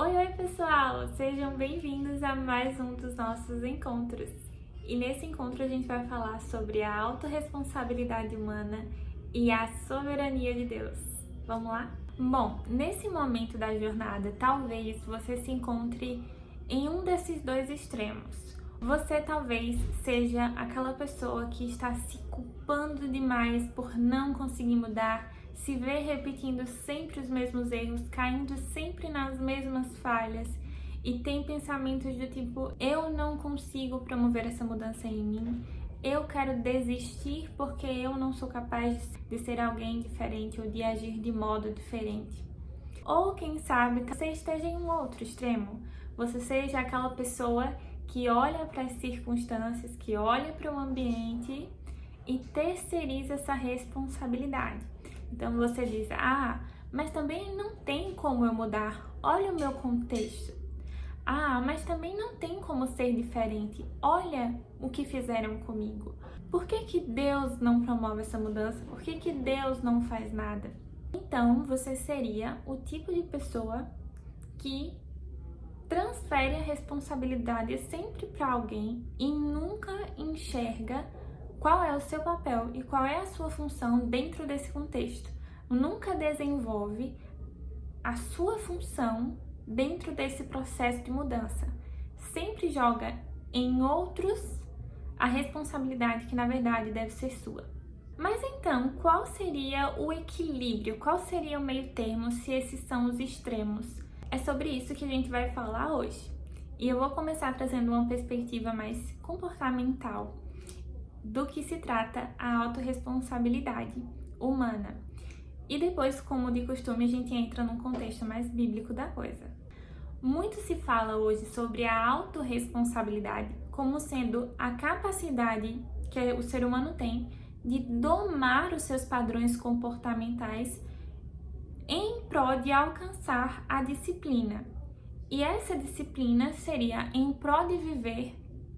Oi, pessoal! Sejam bem-vindos a mais um dos nossos encontros. E nesse encontro a gente vai falar sobre a autorresponsabilidade humana e a soberania de Deus. Vamos lá? Bom, nesse momento da jornada, talvez você se encontre em um desses dois extremos. Você talvez seja aquela pessoa que está se culpando demais por não conseguir mudar, se vê repetindo sempre os mesmos erros, caindo sempre nas mesmas falhas e tem pensamentos do tipo: eu não consigo promover essa mudança em mim, eu quero desistir porque eu não sou capaz de ser alguém diferente ou de agir de modo diferente. Ou quem sabe você esteja em um outro extremo, você seja aquela pessoa que olha para as circunstâncias, que olha para o ambiente e terceiriza essa responsabilidade. Então você diz: mas também não tem como eu mudar, olha o meu contexto. Mas também não tem como ser diferente, olha o que fizeram comigo. Por que Deus não promove essa mudança? Por que Deus não faz nada? Então você seria o tipo de pessoa que transfere a responsabilidade sempre para alguém e nunca enxerga qual é o seu papel e qual é a sua função dentro desse contexto. Nunca desenvolve a sua função dentro desse processo de mudança. Sempre joga em outros a responsabilidade que na verdade deve ser sua. Mas então, qual seria o equilíbrio? Qual seria o meio termo se esses são os extremos? É sobre isso que a gente vai falar hoje. E eu vou começar trazendo uma perspectiva mais comportamental do que se trata a autorresponsabilidade humana. E depois, como de costume, a gente entra num contexto mais bíblico da coisa. Muito se fala hoje sobre a autorresponsabilidade como sendo a capacidade que o ser humano tem de domar os seus padrões comportamentais em prol de alcançar a disciplina. E essa disciplina seria em prol de viver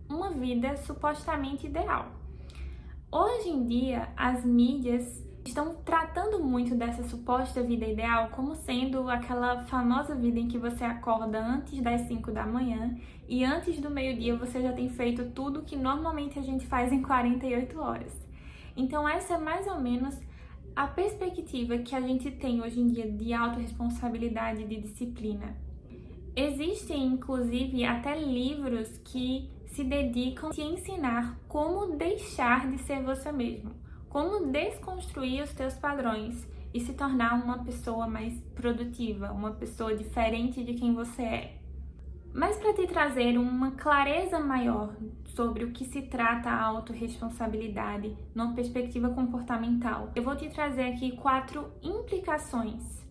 uma vida supostamente ideal. Hoje em dia, as mídias estão tratando muito dessa suposta vida ideal como sendo aquela famosa vida em que você acorda antes das 5 da manhã e antes do meio-dia você já tem feito tudo que normalmente a gente faz em 48 horas. Então essa é mais ou menos a perspectiva que a gente tem hoje em dia de autorresponsabilidade e de disciplina. Existem, inclusive, até livros que se dedicam a te ensinar como deixar de ser você mesmo, como desconstruir os teus padrões e se tornar uma pessoa mais produtiva, uma pessoa diferente de quem você é. Mas para te trazer uma clareza maior sobre o que se trata a autorresponsabilidade numa perspectiva comportamental, eu vou te trazer aqui 4 implicações,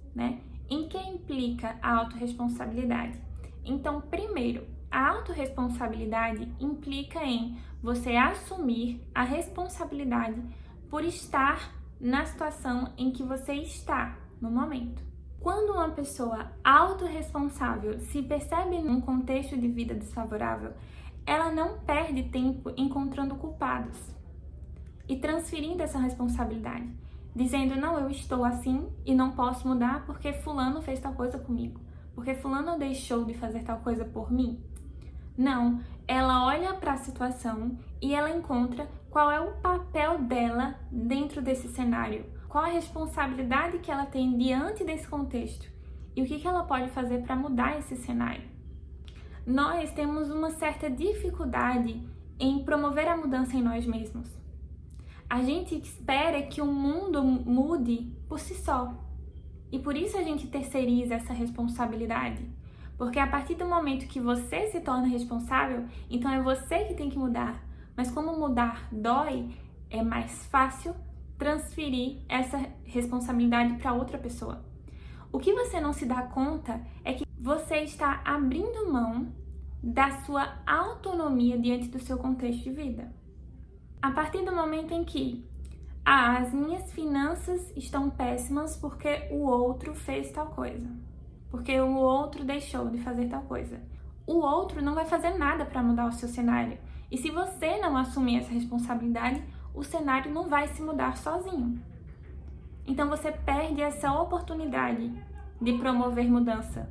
em que implica a autorresponsabilidade. Então, primeiro, a autorresponsabilidade implica em você assumir a responsabilidade por estar na situação em que você está no momento. Quando uma pessoa autorresponsável se percebe num contexto de vida desfavorável, ela não perde tempo encontrando culpados e transferindo essa responsabilidade, dizendo: não, eu estou assim e não posso mudar porque fulano fez tal coisa comigo, porque fulano deixou de fazer tal coisa por mim. Não, ela olha para a situação e ela encontra qual é o papel dela dentro desse cenário, qual a responsabilidade que ela tem diante desse contexto e o que ela pode fazer para mudar esse cenário. Nós temos uma certa dificuldade em promover a mudança em nós mesmos. A gente espera que o mundo mude por si só e por isso a gente terceiriza essa responsabilidade. Porque a partir do momento que você se torna responsável, então é você que tem que mudar. Mas como mudar dói, é mais fácil transferir essa responsabilidade para outra pessoa. O que você não se dá conta é que você está abrindo mão da sua autonomia diante do seu contexto de vida. A partir do momento em que as minhas finanças estão péssimas porque o outro fez tal coisa, porque o outro deixou de fazer tal coisa. O outro não vai fazer nada para mudar o seu cenário. E se você não assumir essa responsabilidade, o cenário não vai se mudar sozinho. Então você perde essa oportunidade de promover mudança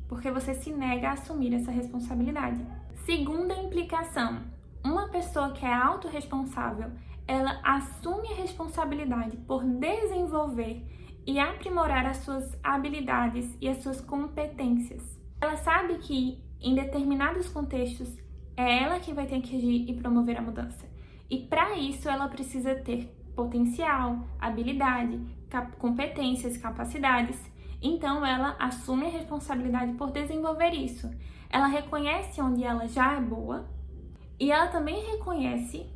porque você se nega a assumir essa responsabilidade. Segunda implicação, uma pessoa que é autorresponsável, ela assume a responsabilidade por desenvolver e aprimorar as suas habilidades e as suas competências. Ela sabe que em determinados contextos é ela que vai ter que agir e promover a mudança. E para isso ela precisa ter potencial, habilidade, competências, capacidades. Então ela assume a responsabilidade por desenvolver isso. Ela reconhece onde ela já é boa e ela também reconhece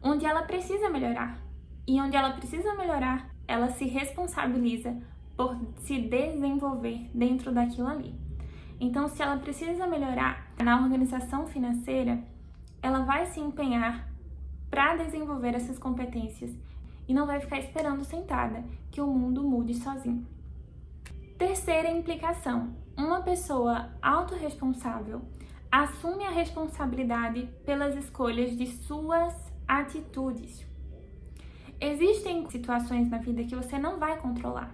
onde ela precisa melhorar. E onde ela precisa melhorar, ela se responsabiliza por se desenvolver dentro daquilo ali. Então, se ela precisa melhorar na organização financeira, ela vai se empenhar para desenvolver essas competências e não vai ficar esperando sentada que o mundo mude sozinho. Terceira implicação, uma pessoa autorresponsável assume a responsabilidade pelas escolhas de suas atitudes. Existem situações na vida que você não vai controlar,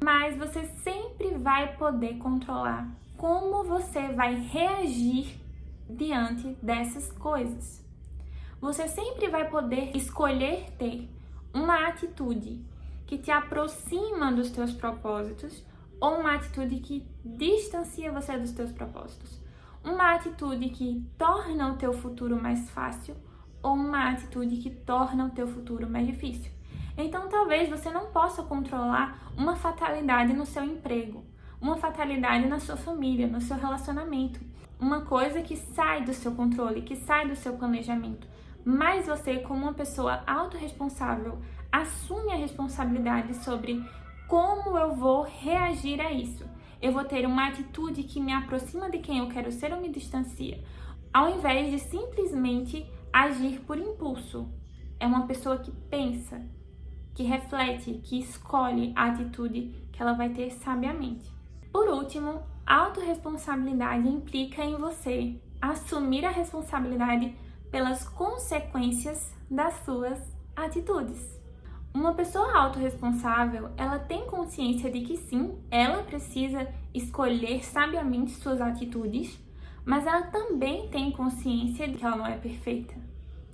mas você sempre vai poder controlar como você vai reagir diante dessas coisas. Você sempre vai poder escolher ter uma atitude que te aproxima dos teus propósitos ou uma atitude que distancia você dos teus propósitos. Uma atitude que torna o teu futuro mais fácil ou uma atitude que torna o teu futuro mais difícil. Então, talvez você não possa controlar uma fatalidade no seu emprego, uma fatalidade na sua família, no seu relacionamento, uma coisa que sai do seu controle, que sai do seu planejamento. Mas você, como uma pessoa autorresponsável, assume a responsabilidade sobre como eu vou reagir a isso. Eu vou ter uma atitude que me aproxima de quem eu quero ser ou me distancia, ao invés de simplesmente agir por impulso. É uma pessoa que pensa, que reflete, que escolhe a atitude que ela vai ter sabiamente. Por último, a autorresponsabilidade implica em você assumir a responsabilidade pelas consequências das suas atitudes. Uma pessoa autorresponsável, ela tem consciência de que sim, ela precisa escolher sabiamente suas atitudes, mas ela também tem consciência de que ela não é perfeita,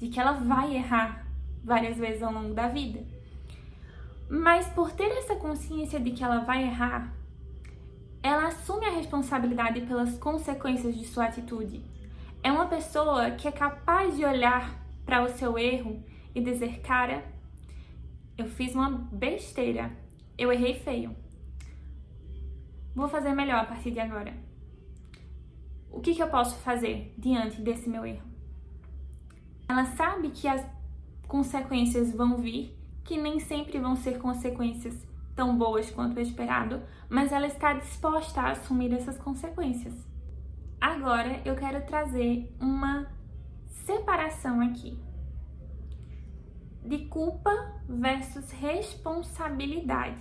de que ela vai errar várias vezes ao longo da vida. Mas por ter essa consciência de que ela vai errar, ela assume a responsabilidade pelas consequências de sua atitude. É uma pessoa que é capaz de olhar para o seu erro e dizer, cara, eu fiz uma besteira, eu errei feio. Vou fazer melhor a partir de agora. O que eu posso fazer diante desse meu erro? Ela sabe que as consequências vão vir, que nem sempre vão ser consequências tão boas quanto o esperado, mas ela está disposta a assumir essas consequências. Agora eu quero trazer uma separação aqui de culpa versus responsabilidade.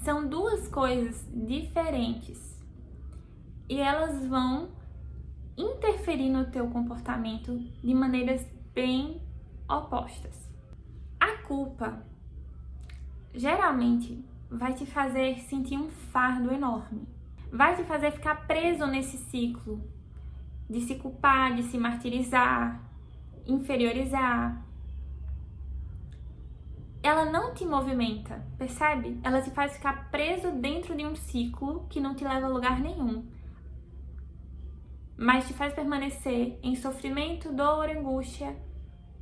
São duas coisas diferentes e elas vão interferir no teu comportamento de maneiras bem opostas. A culpa geralmente vai te fazer sentir um fardo enorme. Vai te fazer ficar preso nesse ciclo de se culpar, de se martirizar, inferiorizar. Ela não te movimenta, percebe? Ela te faz ficar preso dentro de um ciclo que não te leva a lugar nenhum, mas te faz permanecer em sofrimento, dor, angústia,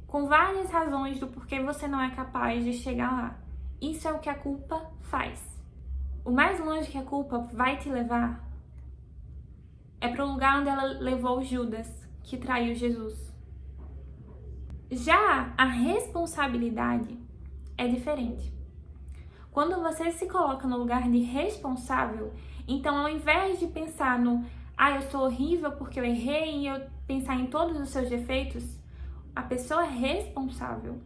com várias razões do porquê você não é capaz de chegar lá. Isso é o que a culpa faz. O mais longe que a culpa vai te levar é para o lugar onde ela levou Judas, que traiu Jesus. Já a responsabilidade é diferente. Quando você se coloca no lugar de responsável, então ao invés de pensar no eu sou horrível porque eu errei e eu pensar em todos os seus defeitos, a pessoa responsável,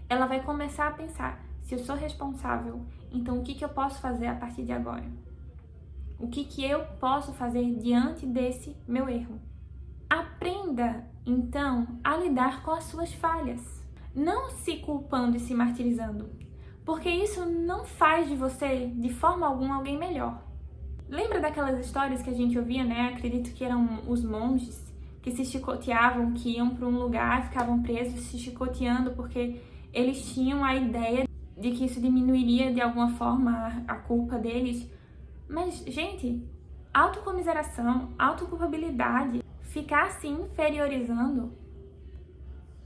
ela vai começar a pensar, se eu sou responsável, então o que eu posso fazer a partir de agora? O que eu posso fazer diante desse meu erro? Aprenda, então, a lidar com as suas falhas. Não se culpando e se martirizando, porque isso não faz de você, de forma alguma, alguém melhor. Lembra daquelas histórias que a gente ouvia, né? Acredito que eram os monges que se chicoteavam, que iam para um lugar, ficavam presos se chicoteando porque eles tinham a ideia de que isso diminuiria de alguma forma a culpa deles. Mas, gente, autocomiseração, autoculpabilidade, ficar se inferiorizando,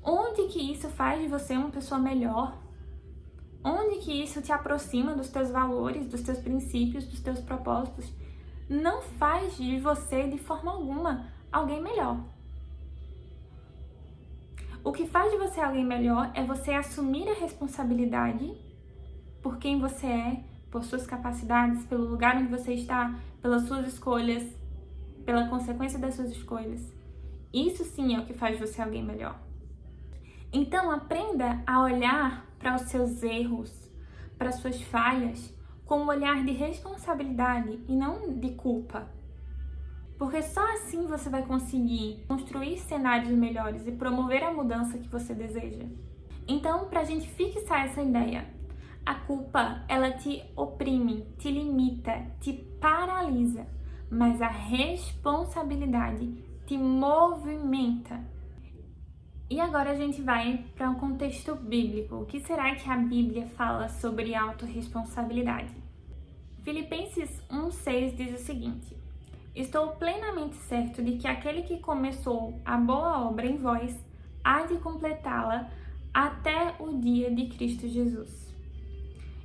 onde que isso faz de você uma pessoa melhor? Onde que isso te aproxima dos teus valores, dos teus princípios, dos teus propósitos? Não faz de você, de forma alguma, alguém melhor. O que faz de você alguém melhor é você assumir a responsabilidade por quem você é, por suas capacidades, pelo lugar onde você está, pelas suas escolhas, pela consequência das suas escolhas. Isso sim é o que faz de você alguém melhor. Então aprenda a olhar para os seus erros, para as suas falhas, com um olhar de responsabilidade e não de culpa. Porque só assim você vai conseguir construir cenários melhores e promover a mudança que você deseja. Então, para a gente fixar essa ideia, a culpa, ela te oprime, te limita, te paralisa, mas a responsabilidade te movimenta. E agora a gente vai para um contexto bíblico. O que será que a Bíblia fala sobre autorresponsabilidade? Filipenses 1,6 diz o seguinte: estou plenamente certo de que aquele que começou a boa obra em vós há de completá-la até o dia de Cristo Jesus.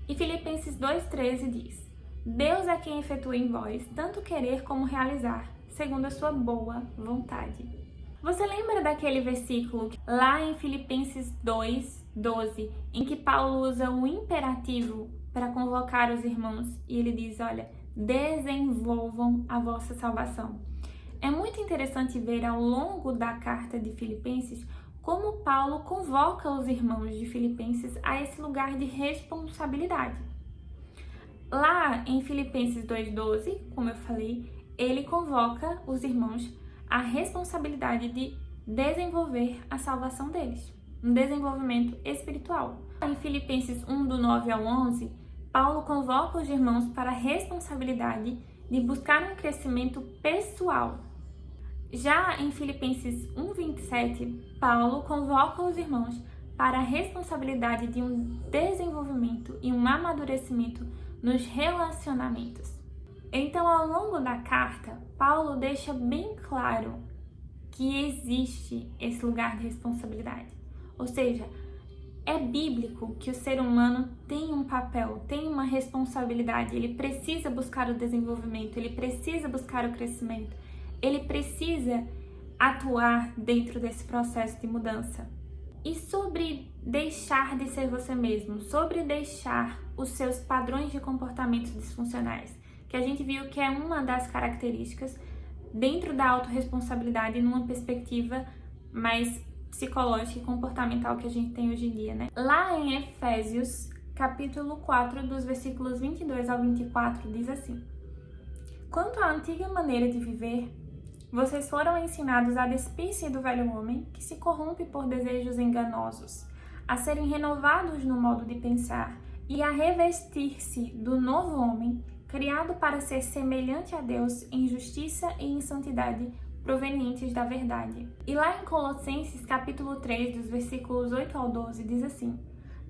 E Filipenses 2,13 diz: Deus é quem efetua em vós tanto querer como realizar, segundo a sua boa vontade. Você lembra daquele versículo lá em Filipenses 2,12, em que Paulo usa o imperativo para convocar os irmãos e ele diz, olha, desenvolvam a vossa salvação. É muito interessante ver ao longo da carta de Filipenses como Paulo convoca os irmãos de Filipenses a esse lugar de responsabilidade. Lá em Filipenses 2,12, como eu falei, ele convoca os irmãos à responsabilidade de desenvolver a salvação deles, um desenvolvimento espiritual. Em Filipenses 1, do 9 ao 11, Paulo convoca os irmãos para a responsabilidade de buscar um crescimento pessoal. Já em Filipenses 1:27, Paulo convoca os irmãos para a responsabilidade de um desenvolvimento e um amadurecimento nos relacionamentos. Então, ao longo da carta, Paulo deixa bem claro que existe esse lugar de responsabilidade. Ou seja, é bíblico que o ser humano tem um papel, tem uma responsabilidade, ele precisa buscar o desenvolvimento, ele precisa buscar o crescimento, ele precisa atuar dentro desse processo de mudança. E sobre deixar de ser você mesmo, sobre deixar os seus padrões de comportamento disfuncionais, que a gente viu que é uma das características dentro da autorresponsabilidade numa perspectiva mais psicológica e comportamental que a gente tem hoje em dia, né? Lá em Efésios, capítulo 4, dos versículos 22 ao 24, diz assim: quanto à antiga maneira de viver, vocês foram ensinados a despir-se do velho homem, que se corrompe por desejos enganosos, a serem renovados no modo de pensar e a revestir-se do novo homem, criado para ser semelhante a Deus em justiça e em santidade provenientes da verdade. E lá em Colossenses, capítulo 3, dos versículos 8 ao 12, diz assim: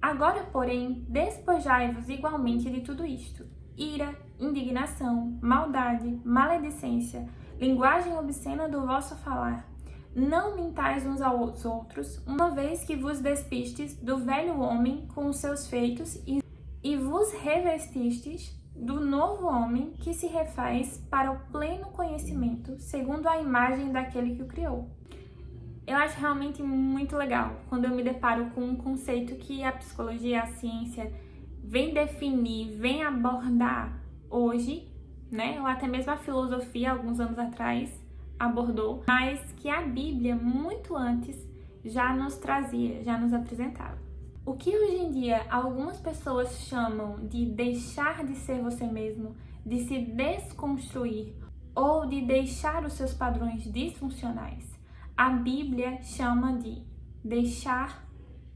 agora, porém, despojai-vos igualmente de tudo isto: ira, indignação, maldade, maledicência, linguagem obscena do vosso falar. Não mintais uns aos outros, uma vez que vos despistes do velho homem com os seus feitos e vos revestistes do novo homem que se refaz para o pleno conhecimento, segundo a imagem daquele que o criou. Eu acho realmente muito legal quando eu me deparo com um conceito que a psicologia, a ciência vem definir, vem abordar hoje, né? Ou até mesmo a filosofia, alguns anos atrás, abordou, mas que a Bíblia, muito antes, já nos trazia, já nos apresentava. O que hoje em dia algumas pessoas chamam de deixar de ser você mesmo, de se desconstruir ou de deixar os seus padrões disfuncionais, a Bíblia chama de deixar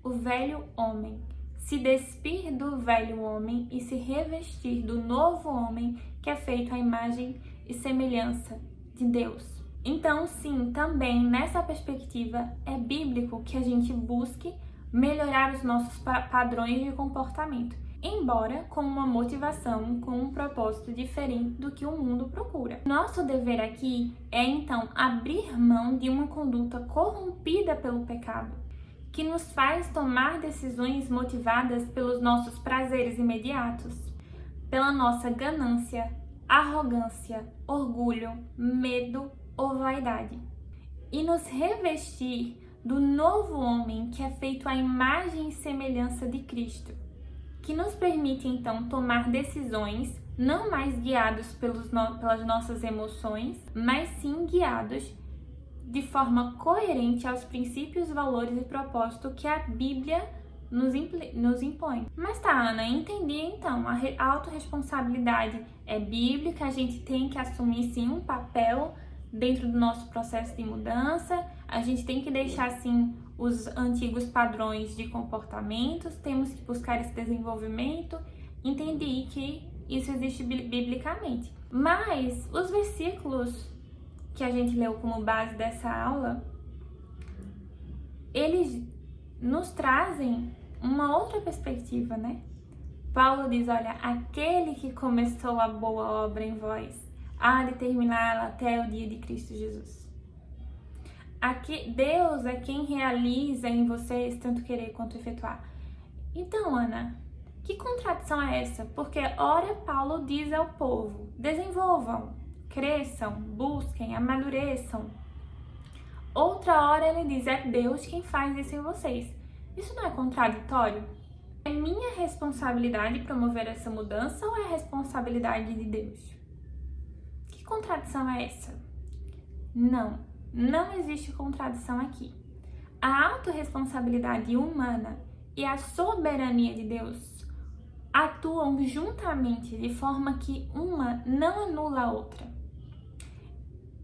o velho homem, se despir do velho homem e se revestir do novo homem que é feito à imagem e semelhança de Deus. Então, sim, também nessa perspectiva é bíblico que a gente busque melhorar os nossos padrões de comportamento, embora com uma motivação, com um propósito diferente do que o mundo procura. Nosso dever aqui é então abrir mão de uma conduta corrompida pelo pecado, que nos faz tomar decisões motivadas pelos nossos prazeres imediatos, pela nossa ganância, arrogância, orgulho, medo ou vaidade, e nos revestir do novo homem que é feito à imagem e semelhança de Cristo, que nos permite então tomar decisões não mais guiados pelas nossas emoções, mas sim guiados de forma coerente aos princípios, valores e propósito que a Bíblia nos impõe. Mas tá, Ana, entendi então, a autorresponsabilidade é bíblica, a gente tem que assumir sim um papel dentro do nosso processo de mudança, a gente tem que deixar sim os antigos padrões de comportamentos, temos que buscar esse desenvolvimento. Entendi que isso existe biblicamente. Mas os versículos que a gente leu como base dessa aula, eles nos trazem uma outra perspectiva, né? Paulo diz, olha, aquele que começou a boa obra em vós, há de terminá-la até o dia de Cristo Jesus. Aqui, Deus é quem realiza em vocês tanto querer quanto efetuar. Então, Ana, que contradição é essa? Porque ora Paulo diz ao povo, desenvolvam, cresçam, busquem, amadureçam. Outra hora ele diz, é Deus quem faz isso em vocês. Isso não é contraditório? É minha responsabilidade promover essa mudança ou é responsabilidade de Deus? Que contradição é essa? Não existe contradição aqui. A autorresponsabilidade humana e a soberania de Deus atuam juntamente de forma que uma não anula a outra.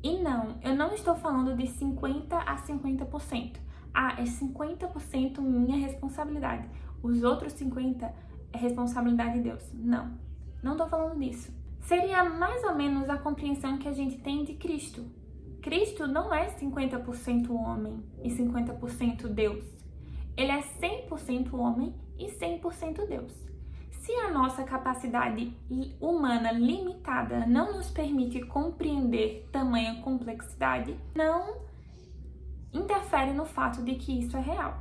E não, eu não estou falando de 50% a 50%. É 50% minha responsabilidade. Os outros 50% é responsabilidade de Deus. Não estou falando disso. Seria mais ou menos a compreensão que a gente tem de Cristo. Cristo não é 50% homem e 50% Deus. Ele é 100% homem e 100% Deus. Se a nossa capacidade humana limitada não nos permite compreender tamanha complexidade, não interfere no fato de que isso é real.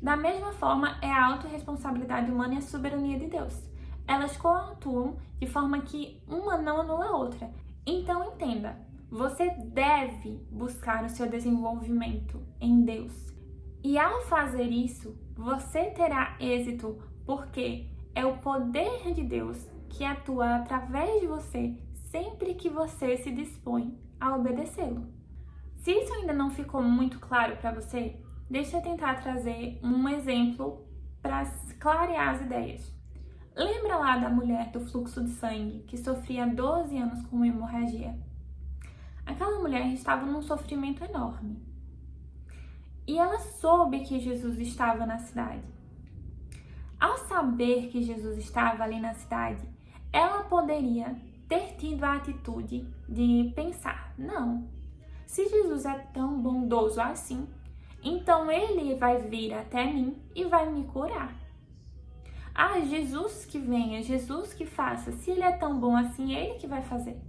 Da mesma forma, é a autorresponsabilidade humana e a soberania de Deus. Elas coatuam de forma que uma não anula a outra. Então entenda, você deve buscar o seu desenvolvimento em Deus. E ao fazer isso, você terá êxito porque é o poder de Deus que atua através de você sempre que você se dispõe a obedecê-lo. Se isso ainda não ficou muito claro para você, deixa eu tentar trazer um exemplo para clarear as ideias. Lembra lá da mulher do fluxo de sangue que sofria 12 anos com uma hemorragia? Aquela mulher estava num sofrimento enorme. E ela soube que Jesus estava na cidade. Ao saber que Jesus estava ali na cidade, ela poderia ter tido a atitude de pensar, não, se Jesus é tão bondoso assim, então ele vai vir até mim e vai me curar. Jesus que venha, Jesus que faça, se ele é tão bom assim, é ele que vai fazer.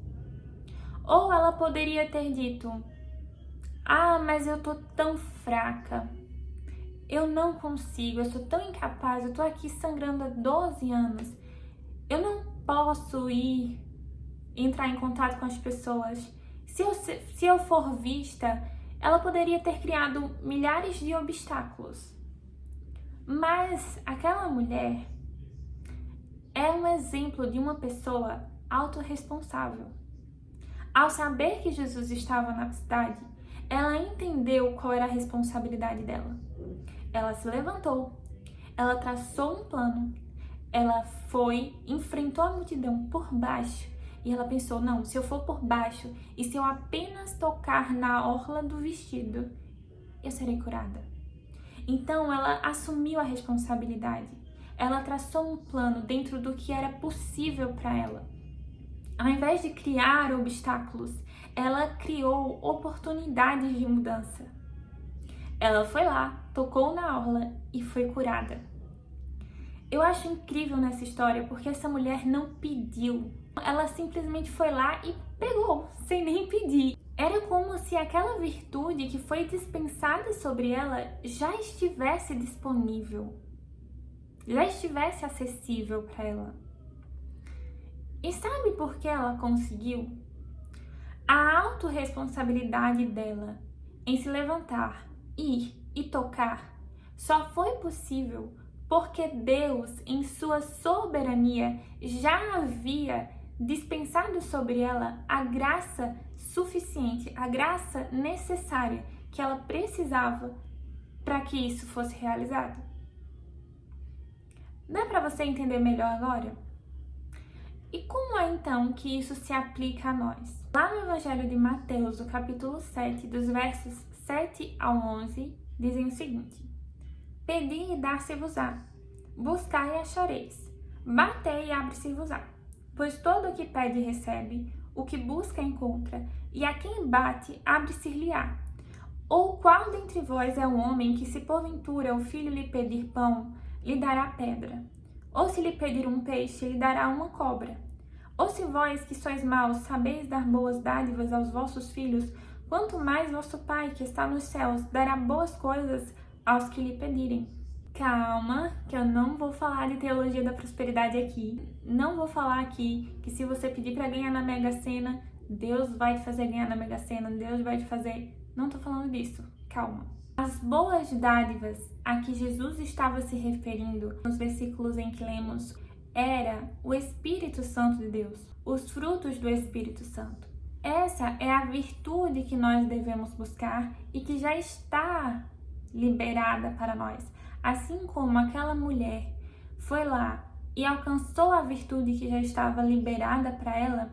Ou ela poderia ter dito, mas eu tô tão fraca, eu não consigo, eu sou tão incapaz, eu tô aqui sangrando há 12 anos, eu não posso entrar em contato com as pessoas. Se eu for vista, ela poderia ter criado milhares de obstáculos. Mas aquela mulher é um exemplo de uma pessoa autorresponsável. Ao saber que Jesus estava na cidade, ela entendeu qual era a responsabilidade dela. Ela se levantou, ela traçou um plano, ela enfrentou a multidão por baixo e ela pensou, não, se eu for por baixo e se eu apenas tocar na orla do vestido, eu serei curada. Então ela assumiu a responsabilidade. ela traçou um plano dentro do que era possível para ela. Ao invés de criar obstáculos, ela criou oportunidades de mudança. Ela foi lá, tocou na orla e foi curada. Eu acho incrível nessa história porque essa mulher não pediu. Ela simplesmente foi lá e pegou, sem nem pedir. Era como se aquela virtude que foi dispensada sobre ela já estivesse disponível, já estivesse acessível para ela. E sabe por que ela conseguiu? A autorresponsabilidade dela em se levantar, ir e tocar só foi possível porque Deus, em sua soberania, já havia dispensado sobre ela a graça suficiente, a graça necessária que ela precisava para que isso fosse realizado. Dá para você entender melhor agora? E como é então que isso se aplica a nós? Lá no Evangelho de Mateus, o capítulo 7, dos versos 7 ao 11, dizem o seguinte: Pedi e dar-se-vos-á, buscai e achareis, batei e abre-se-vos-á. Pois todo o que pede recebe, o que busca encontra, e a quem bate abre-se-lhe-á. Ou qual dentre vós é o homem que, se porventura o filho lhe pedir pão, lhe dará pedra? Ou se lhe pedir um peixe, lhe dará uma cobra? Ou se vós, que sois maus, sabeis dar boas dádivas aos vossos filhos, quanto mais vosso Pai, que está nos céus, dará boas coisas aos que lhe pedirem. Calma, que eu não vou falar de teologia da prosperidade aqui. Não vou falar aqui que se você pedir para ganhar na Mega Sena, Deus vai te fazer ganhar na Mega Sena, Deus vai te fazer... Não tô falando disso, calma. As boas dádivas a que Jesus estava se referindo nos versículos em que lemos era o Espírito Santo de Deus, os frutos do Espírito Santo. Essa é a virtude que nós devemos buscar e que já está liberada para nós. Assim como aquela mulher foi lá e alcançou a virtude que já estava liberada para ela,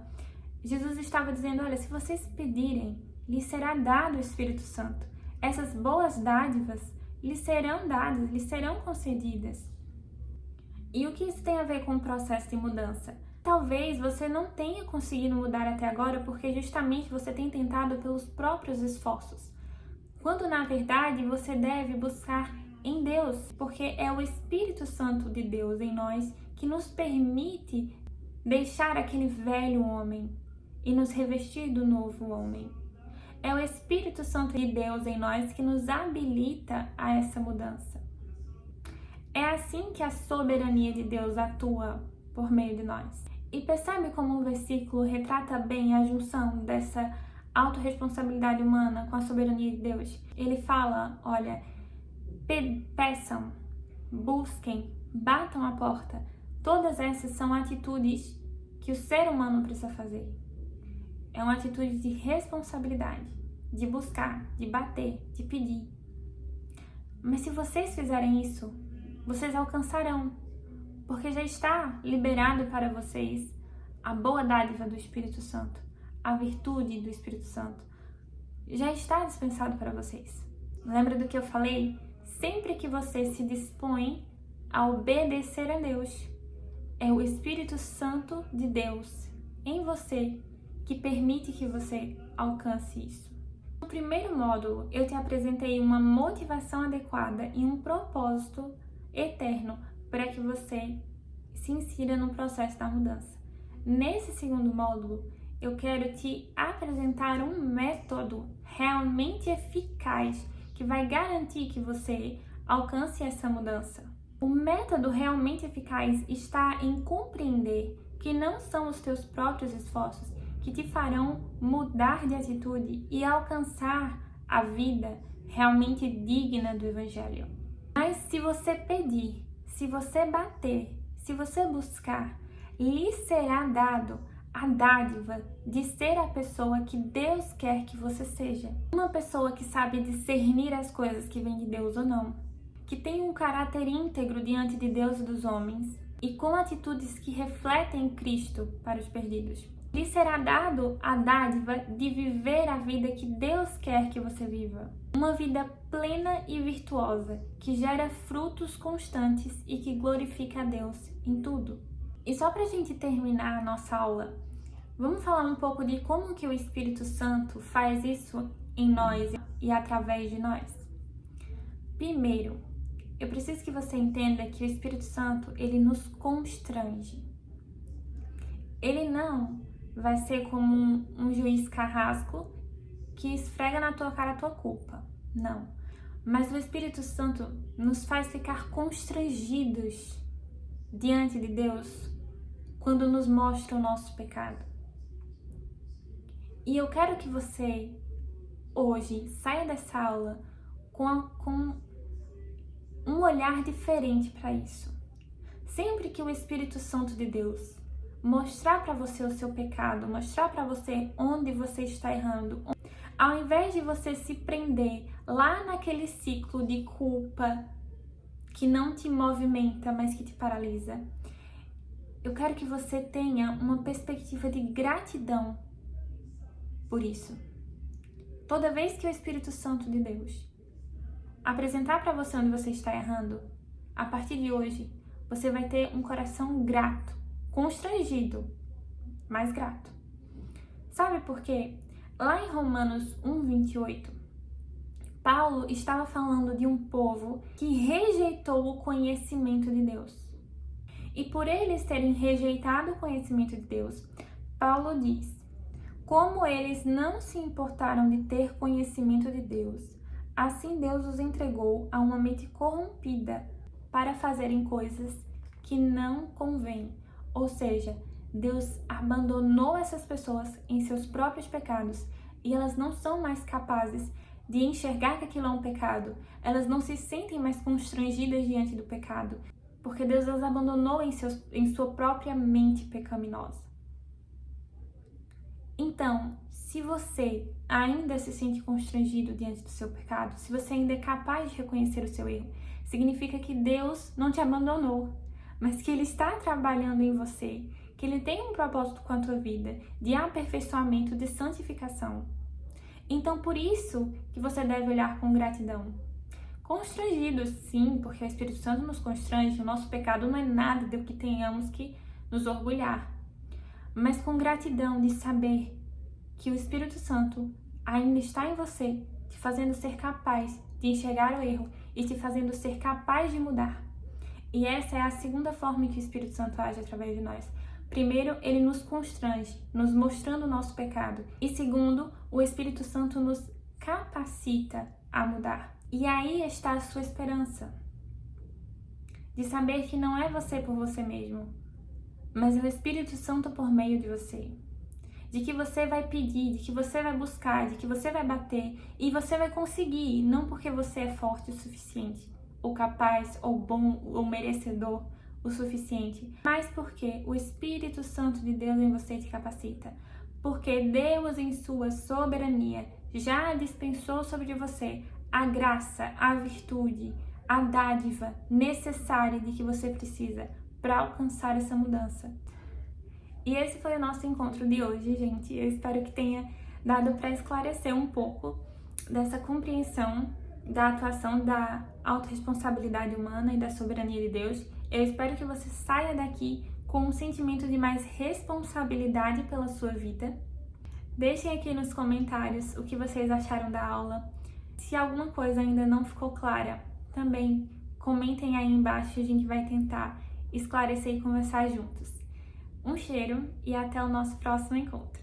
Jesus estava dizendo, olha, se vocês pedirem, lhes será dado o Espírito Santo. Essas boas dádivas lhes serão dadas, lhes serão concedidas. E o que isso tem a ver com o processo de mudança? Talvez você não tenha conseguido mudar até agora porque justamente você tem tentado pelos próprios esforços. Quando na verdade você deve buscar em Deus, porque é o Espírito Santo de Deus em nós que nos permite deixar aquele velho homem e nos revestir do novo homem. É o Espírito Santo de Deus em nós que nos habilita a essa mudança. É assim que a soberania de Deus atua por meio de nós. E percebe como o versículo retrata bem a junção dessa autorresponsabilidade humana com a soberania de Deus? Ele fala, olha, peçam, busquem, batam a porta. Todas essas são atitudes que o ser humano precisa fazer. É uma atitude de responsabilidade, de buscar, de bater, de pedir. Mas se vocês fizerem isso, vocês alcançarão, porque já está liberado para vocês a boa dádiva do Espírito Santo, a virtude do Espírito Santo. Já está dispensado para vocês. Lembra do que eu falei? Sempre que você se dispõe a obedecer a Deus, é o Espírito Santo de Deus em você que permite que você alcance isso. No primeiro módulo, eu te apresentei uma motivação adequada e um propósito eterno para que você se insira no processo da mudança. Nesse segundo módulo, eu quero te apresentar um método realmente eficaz que vai garantir que você alcance essa mudança. O método realmente eficaz está em compreender que não são os teus próprios esforços que te farão mudar de atitude e alcançar a vida realmente digna do Evangelho. Mas se você pedir, se você bater, se você buscar, lhe será dado a dádiva de ser a pessoa que Deus quer que você seja. Uma pessoa que sabe discernir as coisas que vêm de Deus ou não, que tem um caráter íntegro diante de Deus e dos homens, e com atitudes que refletem Cristo para os perdidos. Lhe será dado a dádiva de viver a vida que Deus quer que você viva. Uma vida plena e virtuosa, que gera frutos constantes e que glorifica a Deus em tudo. E só para a gente terminar a nossa aula, vamos falar um pouco de como que o Espírito Santo faz isso em nós e através de nós. Primeiro, eu preciso que você entenda que o Espírito Santo, ele nos constrange. Ele não vai ser como um juiz carrasco que esfrega na tua cara a tua culpa. Não. Mas o Espírito Santo nos faz ficar constrangidos diante de Deus quando nos mostra o nosso pecado. E eu quero que você, hoje, saia dessa aula com um olhar diferente para isso. Sempre que o Espírito Santo de Deus mostrar para você o seu pecado, mostrar para você onde você está errando, ao invés de você se prender lá naquele ciclo de culpa que não te movimenta, mas que te paralisa, eu quero que você tenha uma perspectiva de gratidão por isso. Toda vez que o Espírito Santo de Deus apresentar para você onde você está errando, a partir de hoje, você vai ter um coração grato, constrangido, mas grato. Sabe por quê? Lá em Romanos 1:28, Paulo estava falando de um povo que rejeitou o conhecimento de Deus. E por eles terem rejeitado o conhecimento de Deus, Paulo diz: como eles não se importaram de ter conhecimento de Deus, assim Deus os entregou a uma mente corrompida para fazerem coisas que não convêm. Ou seja, Deus abandonou essas pessoas em seus próprios pecados e elas não são mais capazes de enxergar que aquilo é um pecado. Elas não se sentem mais constrangidas diante do pecado, porque Deus as abandonou em sua própria mente pecaminosa. Então, se você ainda se sente constrangido diante do seu pecado, se você ainda é capaz de reconhecer o seu erro, significa que Deus não te abandonou, mas que Ele está trabalhando em você, que Ele tem um propósito com a tua vida, de aperfeiçoamento, de santificação. Então, por isso que você deve olhar com gratidão. Constrangido, sim, porque o Espírito Santo nos constrange, o nosso pecado não é nada do que tenhamos que nos orgulhar. Mas com gratidão de saber que o Espírito Santo ainda está em você, te fazendo ser capaz de enxergar o erro e te fazendo ser capaz de mudar. E essa é a segunda forma que o Espírito Santo age através de nós. Primeiro, ele nos constrange, nos mostrando o nosso pecado. E segundo, o Espírito Santo nos capacita a mudar. E aí está a sua esperança. De saber que não é você por você mesmo, mas é o Espírito Santo por meio de você. De que você vai pedir, de que você vai buscar, de que você vai bater e você vai conseguir, não porque você é forte o suficiente, ou capaz, ou bom, ou merecedor o suficiente, mas porque o Espírito Santo de Deus em você te capacita. Porque Deus, em sua soberania, já dispensou sobre você a graça, a virtude, a dádiva necessária de que você precisa para alcançar essa mudança. E esse foi o nosso encontro de hoje, gente. Eu espero que tenha dado para esclarecer um pouco dessa compreensão da atuação da autorresponsabilidade humana e da soberania de Deus. Eu espero que você saia daqui com um sentimento de mais responsabilidade pela sua vida. Deixem aqui nos comentários o que vocês acharam da aula. Se alguma coisa ainda não ficou clara, também comentem aí embaixo, a gente vai tentar esclarecer e conversar juntos. Um cheiro e até o nosso próximo encontro.